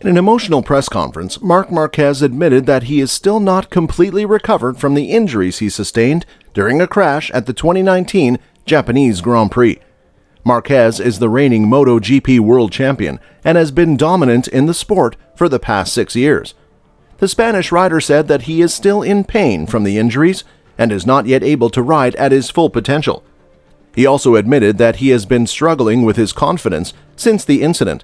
In an emotional press conference, Marc Marquez admitted that he is still not completely recovered from the injuries he sustained during a crash at the 2019 Japanese Grand Prix. Marquez is the reigning MotoGP world champion and has been dominant in the sport for the past 6 years. The Spanish rider said that he is still in pain from the injuries and is not yet able to ride at his full potential. He also admitted that he has been struggling with his confidence since the incident.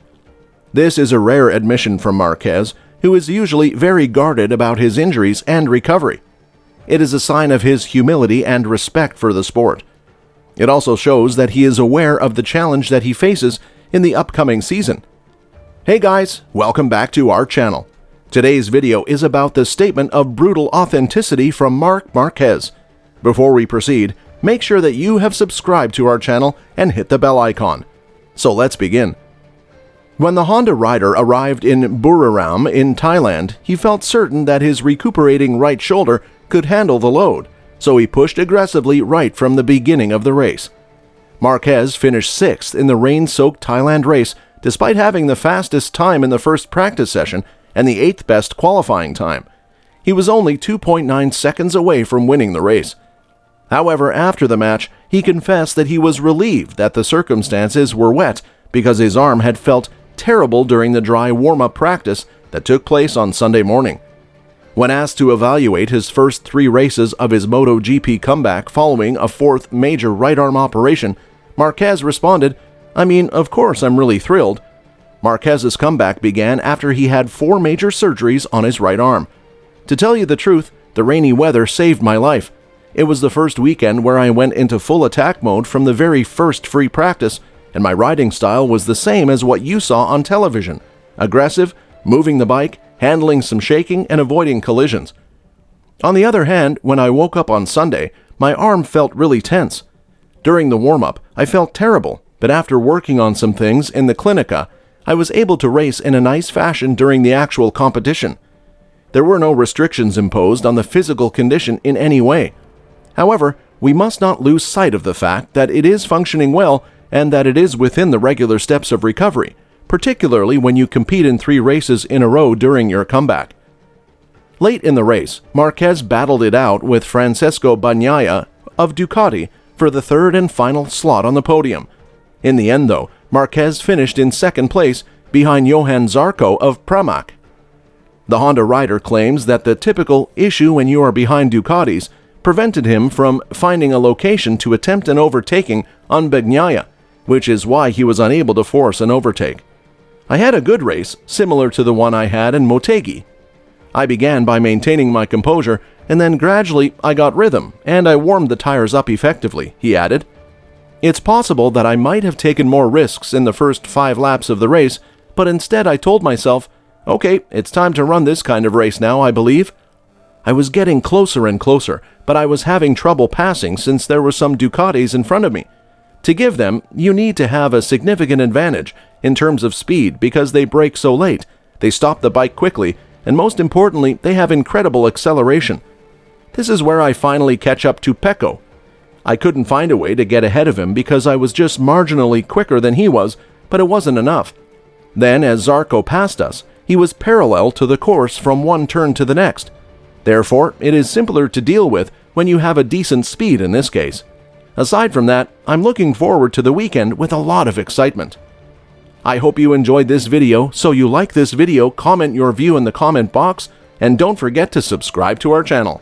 This is a rare admission from Marquez, who is usually very guarded about his injuries and recovery. It is a sign of his humility and respect for the sport. It also shows that he is aware of the challenge that he faces in the upcoming season. Hey guys, welcome back to our channel. Today's video is about the statement of brutal authenticity from Marc Marquez. Before we proceed, make sure that you have subscribed to our channel and hit the bell icon. So let's begin. When the Honda rider arrived in Buriram in Thailand, he felt certain that his recuperating right shoulder could handle the load, so he pushed aggressively right from the beginning of the race. Marquez finished 6th in the rain-soaked Thailand race despite having the fastest time in the first practice session and the 8th best qualifying time. He was only 2.9 seconds away from winning the race. However, after the match, he confessed that he was relieved that the circumstances were wet because his arm had felt terrible during the dry warm-up practice that took place on Sunday morning. When asked to evaluate his first 3 races of his MotoGP comeback following a 4th major right arm operation, Marquez responded, of course I'm really thrilled. Marquez's comeback began after he had 4 major surgeries on his right arm. To tell you the truth, the rainy weather saved my life. It was the first weekend where I went into full attack mode from the very first free practice, and my riding style was the same as what you saw on television: aggressive, moving the bike, handling some shaking, and avoiding collisions. On the other hand, when I woke up on Sunday, my arm felt really tense. During the warm-up, I felt terrible, but after working on some things in the Clinica, I was able to race in a nice fashion during the actual competition. There were no restrictions imposed on the physical condition in any way. However, we must not lose sight of the fact that it is functioning well and that it is within the regular steps of recovery, particularly when you compete in 3 races in a row during your comeback. Late in the race, Marquez battled it out with Francesco Bagnaia of Ducati for the 3rd and final slot on the podium. In the end, though, Marquez finished in 2nd place behind Johan Zarco of Pramac. The Honda rider claims that the typical issue when you are behind Ducatis prevented him from finding a location to attempt an overtaking on Bagnaia, which is why he was unable to force an overtake. I had a good race, similar to the one I had in Motegi. I began by maintaining my composure, and then gradually I got rhythm, and I warmed the tires up effectively, he added. It's possible that I might have taken more risks in the first 5 laps of the race, but instead I told myself, okay, it's time to run this kind of race now, I believe. I was getting closer and closer, but I was having trouble passing since there were some Ducatis in front of me. To give them, you need to have a significant advantage in terms of speed because they brake so late, they stop the bike quickly, and most importantly, they have incredible acceleration. This is where I finally catch up to Pecco. I couldn't find a way to get ahead of him because I was just marginally quicker than he was, but it wasn't enough. Then, as Zarco passed us, he was parallel to the course from one turn to the next. Therefore, it is simpler to deal with when you have a decent speed in this case. Aside from that, I'm looking forward to the weekend with a lot of excitement. I hope you enjoyed this video, so you like this video, comment your view in the comment box, and don't forget to subscribe to our channel.